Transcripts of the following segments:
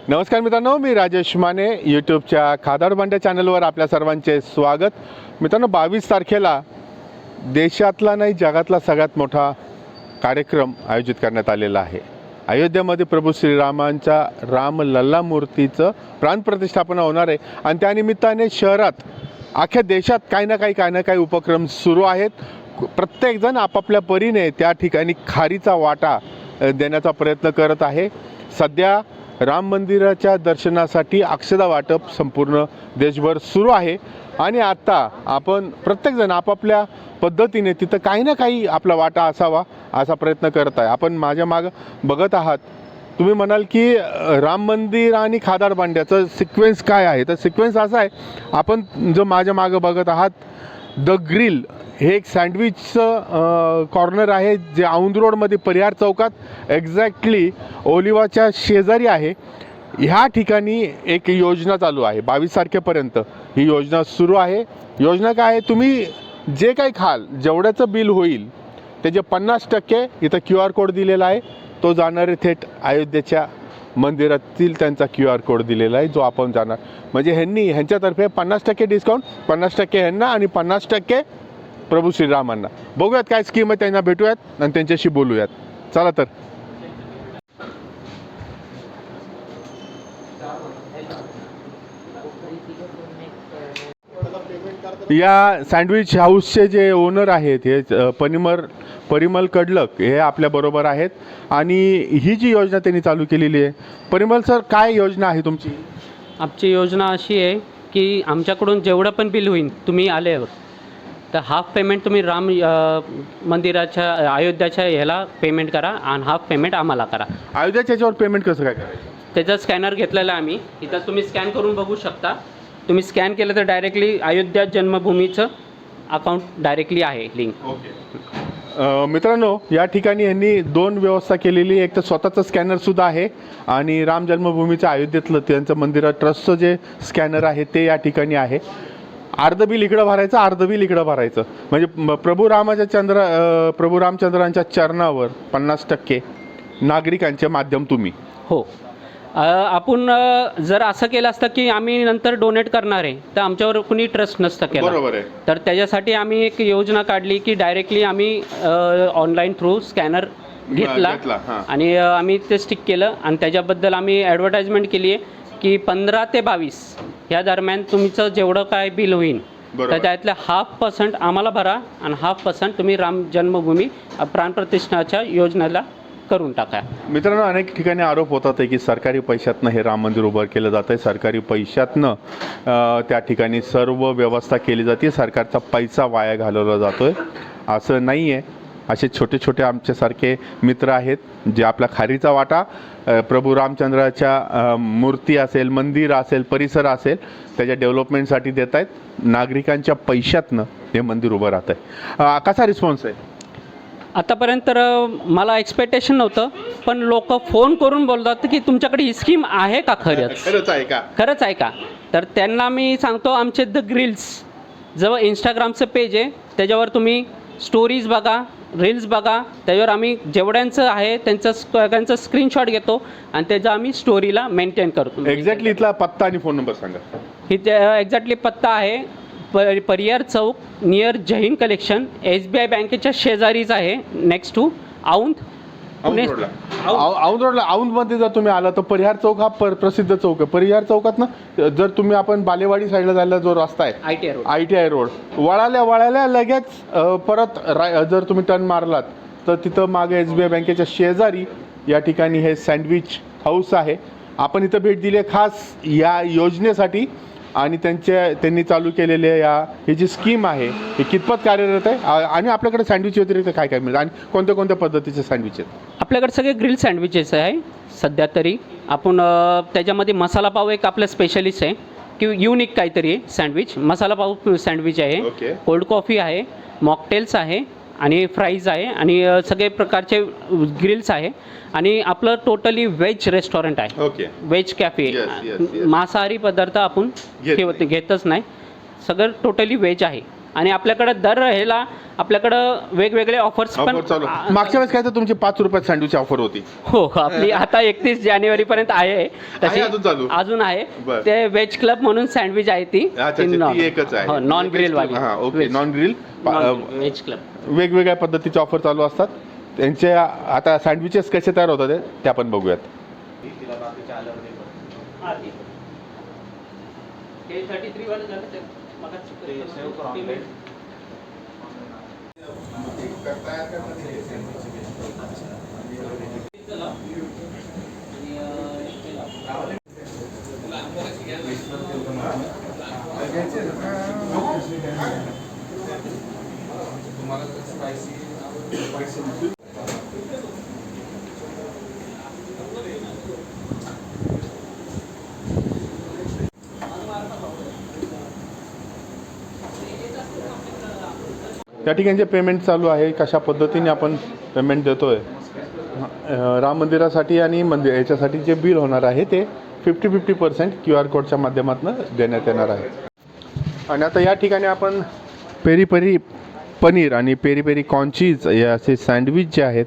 नमस्कार मित्रांनो, मी राजेश माने यूट्यूबच्या खादाड भांड्या चॅनलवर आपल्या सर्वांचे स्वागत. मित्रांनो, 22 तारखेला देशातला नाही जगातला सगळ्यात मोठा कार्यक्रम आयोजित करण्यात आलेला आहे. अयोध्येमध्ये प्रभू श्रीरामांच्या रामलल्ला मूर्तीचं प्राणप्रतिष्ठापना होणार आहे आणि त्यानिमित्ताने शहरात अख्ख्या देशात काही ना काही उपक्रम सुरू आहेत. प्रत्येकजण आपापल्या परीने त्या ठिकाणी खारीचा वाटा देण्याचा प्रयत्न करत आहे. सध्या राम मंदिराच्या दर्शनासाठी अक्षदा वाटप संपूर्ण देशभर सुरू आहे आणि आता आपण प्रत्येकजण आपापल्या पद्धतीने तिथं काही ना काही आपला वाटा असावा असा प्रयत्न करत आहे. आपण माझ्या मागं बघत आहात. तुम्ही म्हणाल की राम मंदिर आणि खादाड भांड्याचं सिक्वेन्स काय आहे, तर सिक्वेन्स असा आहे. आपण जो माझ्या मागं बघत आहात द ग्रिल हे एक सँडविचचं कॉर्नर आहे जे औंध रोडमध्ये परिहार चौकात एक्झॅक्टली ओलिवाच्या शेजारी आहे. ह्या ठिकाणी एक योजना चालू आहे. 22 तारखेपर्यंत ही योजना सुरू आहे. योजना काय आहे, तुम्ही जे काही खाल जेवढ्याचं बिल होईल त्याचे 50% इथं QR कोड दिलेला आहे. तो जाणारे थेट अयोध्येच्या मंदिरातील त्यांचा QR कोड दिलेला आहे जो आपण जाणार. म्हणजे ह्यांच्यातर्फे 50% डिस्काउंट, 50% ह्यांना आणि 50% प्रभू श्रीरामांना. बघूयात काय स्कीम आहे, त्यांना भेटूयात आणि त्यांच्याशी बोलूयात. चला तर. या सँडविच हाऊसचे जे ओनर आहेत हे परिमल कडलक हे आपल्या बरोबर आहेत आणि ही जी योजना त्यांनी चालू केलेली आहे. परिमल सर, काय योजना आहे तुमची? आमची योजना अशी आहे की आमच्याकडून जेवढं पण बिल होईल तुम्ही आल्यावर तर हाफ पेमेंट तुम्ही राम मंदिराच्या अयोध्याच्या ह्याला पेमेंट करा आणि हाफ पेमेंट आम्हाला करा. अयोध्याच्या याच्यावर पेमेंट कसं काय करायचं? त्याचा स्कॅनर घेतलेला आम्ही. इथं तुम्ही स्कॅन करून बघू शकता. तुम्ही स्कॅन केलं तर डायरेक्टली अयोध्या जन्मभूमीचं अकाउंट डायरेक्टली आहे लिंक. ओके मित्रांनो, या ठिकाणी यांनी 2 व्यवस्था केलेली. एक तर स्वतःचं स्कॅनरसुद्धा आहे आणि राम जन्मभूमीचं अयोध्येतलं त्यांचं मंदिरात ट्रस्टचं जे स्कॅनर आहे ते या ठिकाणी आहे. अर्ध बिल इकडं भरायचं, अर्ध बिल इकडं भरायचं. म्हणजे प्रभू रामचंद्रांच्या चरणावर 50% नागरिकांचे माध्यम तुम्ही. हो. आपण जर असं केलं असतं की आम्ही नंतर डोनेट करणार आहे तर आमच्यावर कुणी ट्रस्ट नसतं केलं. बरोबर आहे. तर त्याच्यासाठी आम्ही एक योजना काढली की डायरेक्टली आम्ही ऑनलाईन थ्रू स्कॅनर घेतला आणि आम्ही ते स्टिक केलं आणि त्याच्याबद्दल आम्ही ॲडव्हर्टाइजमेंट केली आहे की 15 ते 22 ह्या दरम्यान तुमचं जेवढं काय बिल होईल तर त्यातल्या 0.5% आम्हाला भरा आणि 0.5% तुम्ही राम जन्मभूमी प्राणप्रतिष्ठाच्या योजनेला करून टाका. मित्रांनो, अनेक ठिकाणी आरोप होतात की सरकारी पैशातनं हे राम मंदिर उभं केलं जातं आहे. सरकारी पैशातनं त्या ठिकाणी सर्व व्यवस्था केली जाते. सरकारचा पैसा वाया घालवला जातो आहे. असं नाही आहे. असे छोटे छोटे आमच्यासारखे मित्र आहेत जे आपला खारीचा वाटा प्रभू रामचंद्राच्या मूर्ती असेल, मंदिर असेल, परिसर असेल त्याच्या डेव्हलपमेंटसाठी देत आहेत. नागरिकांच्या पैशातनं हे मंदिर उभं राहत आहे. कसा रिस्पॉन्स आहे? आतापर्यंत तर मला एक्सपेक्टेशन नव्हतं, पण लोक फोन करून बोलतात की तुमच्याकडे ही स्कीम आहे का? खरंच आहे का? तर त्यांना मी सांगतो आमचे द ग्रिल्स जवळ इंस्टाग्रामचं पेज आहे त्याच्यावर तुम्ही स्टोरीज बघा, रील्स बघा. त्याच्यावर आम्ही जेवढ्यांचं आहे त्यांचं स्क्रीनशॉट घेतो आणि त्याचा आम्ही स्टोरीला मेंटेन करतो. एक्झॅक्टली इथला पत्ता आणि फोन नंबर सांगा. इथे एक्झॅक्टली पत्ता आहे परिहार चौक नियर जैन कलेक्शन, SBI बँकेच्या शेजारीच आहे, नेक्स्ट टू औंध रोडला. औंधमध्ये जर तुम्ही आला तर परिहार चौक हा प्रसिद्ध चौक आहे. परिहार चौकात ना जर तुम्ही आपण बालेवाडी साईडला जायला जो रस्ता आहे ITI रोड वळाल्या लगेच परत जर तुम्ही टर्न मारलात तर तिथं मागे SBI बँकेच्या शेजारी या ठिकाणी हे सँडविच हाऊस आहे. आपण इथं भेट दिली आहे खास या योजनेसाठी आणि त्यांनी चालू केलेले ही जी स्कीम आहे ही कितपत कार्यरत आहे आणि आपल्याकडे सँडविच व्यतिरिक्त काय काय मिळतं आणि कोणत्या पद्धतीचे सँडविच आहेत? आपल्याकडे सगळे ग्रिल सँडविचेस आहे सध्या तरी. आपण त्याच्यामध्ये मसाला पाव एक आपलं स्पेशलिस्ट आहे की युनिक काहीतरी आहे सँडविच. मसाला पाव सँडविच आहे, कोल्ड कॉफी आहे, मॉकटेल्स आहे आणि फ्राईज आहे आणि सगळे प्रकारचे ग्रिल्स आहे आणि आपलं टोटली व्हेज रेस्टॉरंट आहे. Veg cafe. मांसाहारी पदार्थ आपण घेतच नाही, सगळं टोटली व्हेज आहे. आणि आपल्याकडं दर ह्याला आपल्याकडं वेगवेगळे ऑफर्स पण ऑफर चालू मागच्या वेळेस काय तर तुमची 5 रुपयात सँडविच ऑफर होती. हो आपली आता 31 जानेवारीपर्यंत आहे तशी अजून चालू? अजून आहे. बरं. ते व्हेज क्लब म्हणून सँडविच आहे ती अच्छा ती एकच आहे. हो नॉन ग्रिल वाली. हां okay non grill. Veg club वेगवेगळ्या पद्धतीचे ऑफर चालू असतात. त्यांचे आता सँडविचेस कसे तयार होतात ते आपण बघूयात. हे 33 वालं झालं ते त्या ठिकाणी जे पेमेंट चालू आहे कशा पद्धतीने आपण पेमेंट देतोय. राम मंदिरासाठी आणि याच्यासाठी जे बिल होणार आहे ते 50% QR कोडच्या माध्यमातून देण्यात येणार आहे. आणि आता या ठिकाणी आपण पेरी पेरी पनीर आणि पेरी पेरी कॉर्न चीज हे असे सँडविच जे आहेत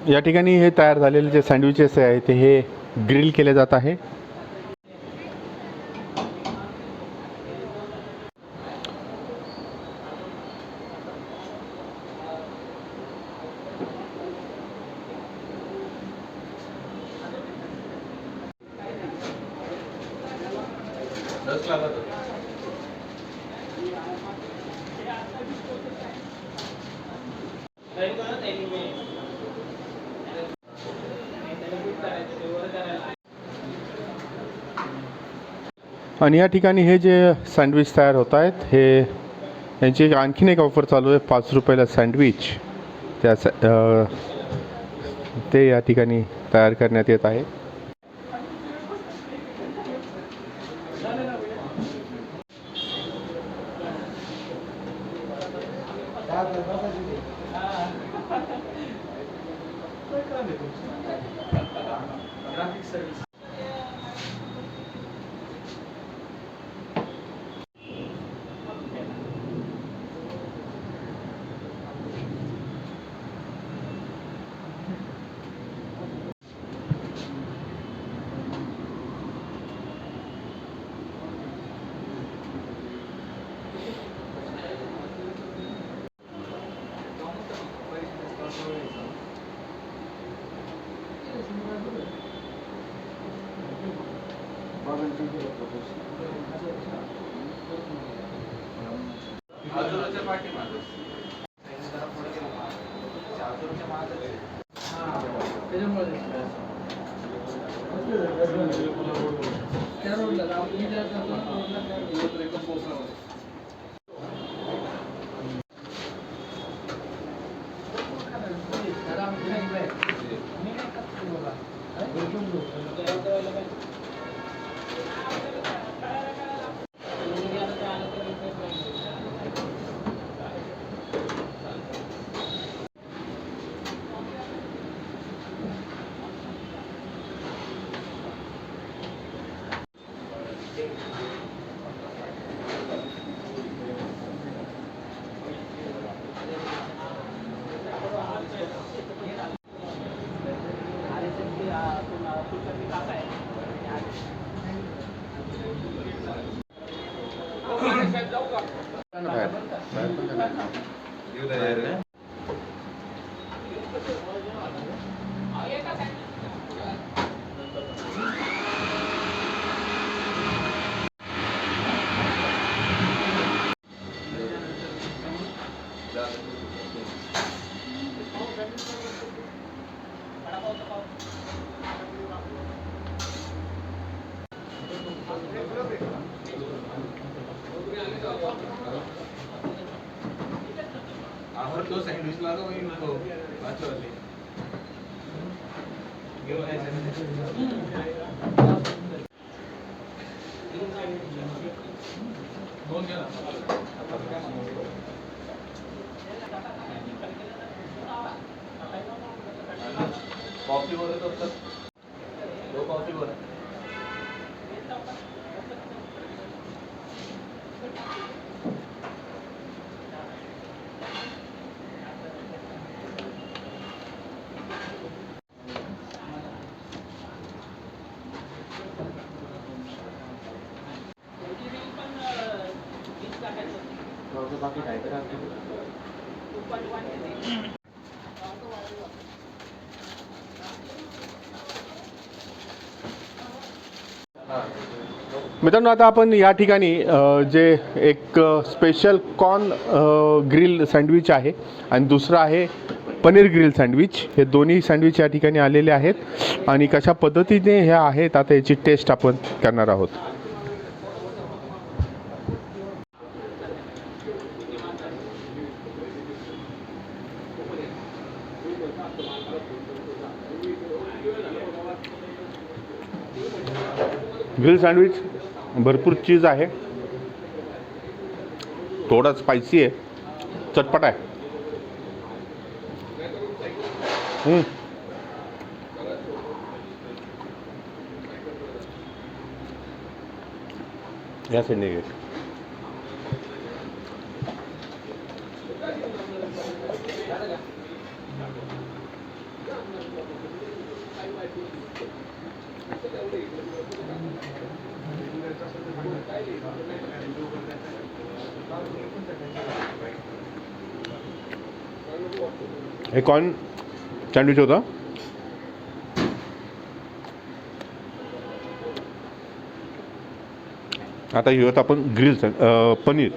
या ठिकाणी हे तयार झालेले जे सँडविचेस आहे ते हे ग्रिल केले जात आहे. आणि या ठिकाणी हे जे सँडविच तयार होत आहेत हे यांची एक आणखीन एक ऑफर चालू आहे 5 रुपयाला सँडविच ते या ठिकाणी तयार करण्यात येत आहे. मित्रांनो, आता आपण या ठिकाणी जे एक स्पेशल कॉर्न ग्रिल सँडविच आहे आणि दुसरं आहे पनीर ग्रिल सँडविच, हे दोन्ही सँडविच या ठिकाणी आलेले आहेत आणि कशा पद्धतीने हे आहेत आता याची टेस्ट आपण करणार आहोत. ग्रिल सँडविच भरपूर चीज आहे, थोडा स्पायसी आहे, चटपट आहे. या साईडने घे. हे कॉर्न सँडविच होतं. आता घेऊयात आपण ग्रिल पनीर.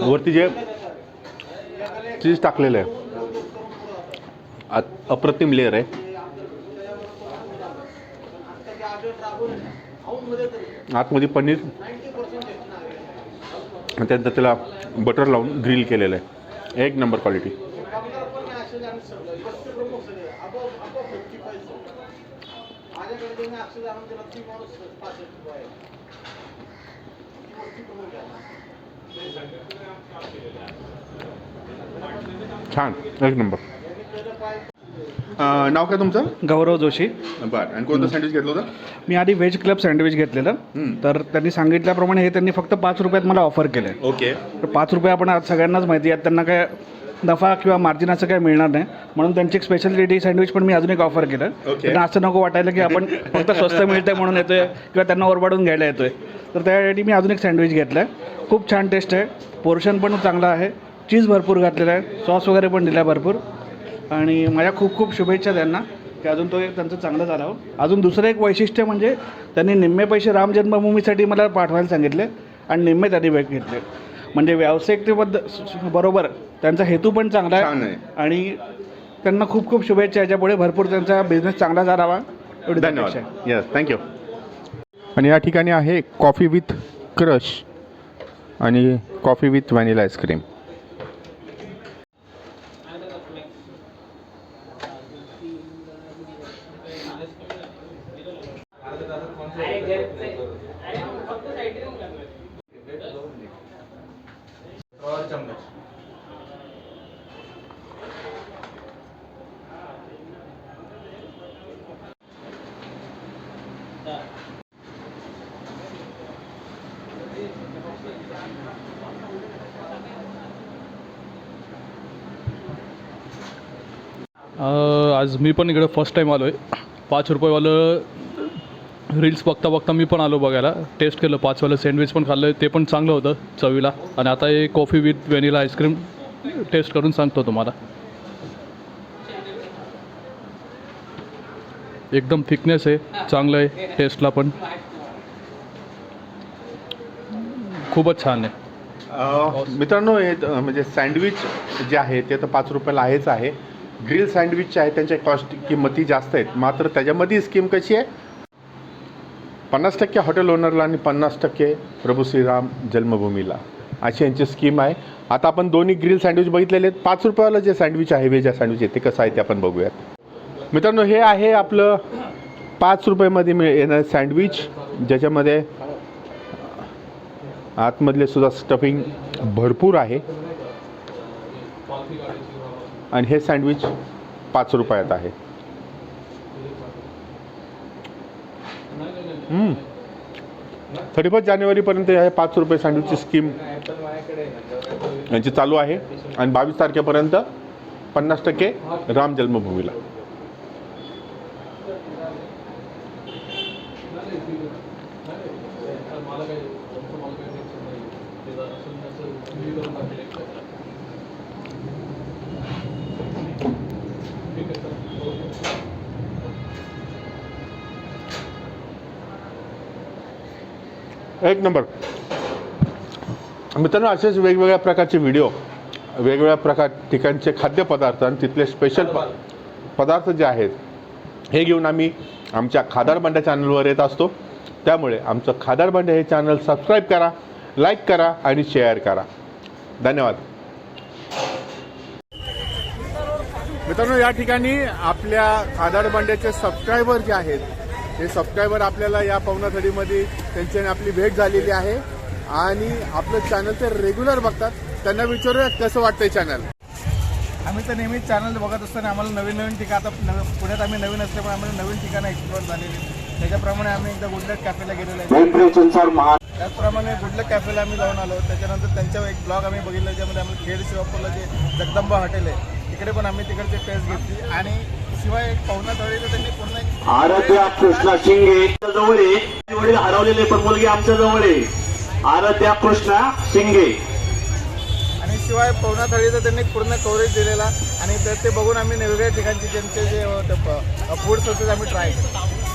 वरती जे चीज टाकलेलं आहे, अप्रतिम लेअर आहे. आतमध्ये पनीर आणि त्यानंतर त्याला बटर लावून ग्रिल केलेलं आहे. एक नंबर क्वालिटी. छान, एक नंबर. नाव काय तुमचं? गौरव जोशी. बरं. आणि कोणतं सँडविच घेतलं होतं? मी आधी व्हेज क्लब सँडविच घेतलेलं. तर त्यांनी सांगितल्याप्रमाणे हे त्यांनी फक्त 5 रुपयात मला ऑफर केलं. ओके. तर 5 रुपये आपण आज सगळ्यांनाच माहिती आहे, त्यांना काय नफा किंवा मार्जिन असं काय मिळणार नाही, म्हणून त्यांची एक स्पेशलिटी सँडविच पण मी अजून एक ऑफर केलं. त्यांना असं नको वाटायला की आपण फक्त स्वस्त मिळतंय म्हणून येतोय किंवा त्यांना ओरबाडून घ्यायला येतोय. तर त्यासाठी मी अजून एक सँडविच घेतलं आहे. खूप छान टेस्ट आहे, पोर्शन पण चांगला आहे, चीज भरपूर घातलेलं आहे, सॉस वगैरे पण दिला भरपूर. आणि माझ्या खूप खूप शुभेच्छा त्यांना की अजून तो त्यांचं चांगलं झालं. अजून दुसरं एक वैशिष्ट्य म्हणजे त्यांनी निम्मे पैसे राम जन्मभूमीसाठी मला पाठवायला सांगितले आणि निम्मे त्यांनी घेतले. म्हणजे व्यावसायिकतेबद्दल बरोबर त्यांचा हेतू पण चांगला आहे आणि त्यांना खूप खूप शुभेच्छा. याच्यापुढे भरपूर त्यांचा बिझनेस चांगला झाला. एवढी धन्यवाद. Yes, thank you. आणि या ठिकाणी आहे कॉफी विथ क्रश आणि कॉफी विथ व्हॅनिला आईस्क्रीम. आज मी पण इकडे फर्स्ट टाईम आलो आहे. 5 रुपयेवालं रील्स बघता बघता मी पण आलो बघायला. टेस्ट केलं, 5वालं सँडविच पण खाल्लं, ते पण चांगलं होतं चवीला. आणि आता हे coffee with vanilla ice cream taste करून सांगतो तुम्हाला. एकदम थिकनेस आहे, चांगलं आहे, टेस्टला पण खूपच छान आहे. मित्रांनो, हे म्हणजे सँडविच जे आहे ते तर 5 रुपयाला आहेच आहे. ग्रिल सँडविचचे आहेत त्यांच्या कॉस्ट किंमती जास्त आहेत, मात्र त्याच्यामध्ये स्कीम कशी आहे, 50% हॉटेल ओनरला आणि 50% प्रभू श्रीराम जन्मभूमीला, अशी यांची स्कीम आहे. आता आपण दोन्ही ग्रिल सँडविच बघितलेले आहेत. 5 रुपयाला जे सँडविच आहे, व्हेज सँडविच आहे, ते कसं आहे ते आपण बघूयात. मित्रांनो, हे आहे आपलं 5 रुपयामध्ये येणारं सँडविच, ज्याच्यामध्ये आतमधले सुद्धा स्टफिंग भरपूर आहे. आणि हे सँडविच 5 रुपयात आहे. 31 जानेवारीपर्यंत हे 5 रुपये सँडविचची स्कीम यांची चालू आहे आणि 22 तारखेपर्यंत 50% राम जन्मभूमीला. एक नंबर. मित्रांनो, असेच वेगवेगळ्या प्रकारचे व्हिडिओ, वेगवेगळ्या ठिकाणचे खाद्यपदार्थ आणि तिथले स्पेशल पदार्थ जे आहेत हे घेऊन आम्ही आमच्या खादाड बंड्या चॅनलवर येत असतो. त्यामुळे आमचं खादाड बंड्या हे चॅनल सबस्क्राईब करा, लाईक करा आणि शेअर करा. धन्यवाद. मित्रांनो, या ठिकाणी आपल्या खादाड बंड्याचे सबस्क्रायबर जे आहेत, हे सबस्क्रायबर आपल्याला या पवनाथडीमध्ये त्यांच्याने आपली भेट झालेली आहे आणि आपलं चॅनल ते रेग्युलर बघतात. त्यांना विचारूया कसं वाटतंय चॅनल. आम्ही तर नेहमीच चॅनल बघत असताना आम्हाला नवीन नवीन ठिकाण, आता पुण्यात आम्ही नवीन असल्यामुळे आम्हाला नवीन ठिकाणं एक्सप्लोअर झालेली. त्याच्याप्रमाणे आम्ही एकदा गुडलक कॅफेला गेलेलो आहे. त्याचप्रमाणे गुडलक कॅफेला आम्ही जाऊन आलो. त्याच्यानंतर त्यांचा एक ब्लॉग आम्ही बघितला, ज्यामध्ये आम्ही खेड शिवापूरला जे जगदंबा हॉटेल आहे तिकडे पण आम्ही तिकडची टेस्ट घेतली. आणि शिवाय पवनाथडीचं त्यांनी पूर्ण आराध्या कृष्णा शिंगे जवळ आहे, वडील हरवलेले पण मुलगी आमच्या जवळ आहे. आराध्या कृष्णा शिंगे. आणि शिवाय पवनाथडीचं त्यांनी पूर्ण कव्हरेज दिलेला आणि ते बघून आम्ही वेगवेगळ्या ठिकाणचे त्यांचे जे फूड सोर्सेस आम्ही ट्राय केले.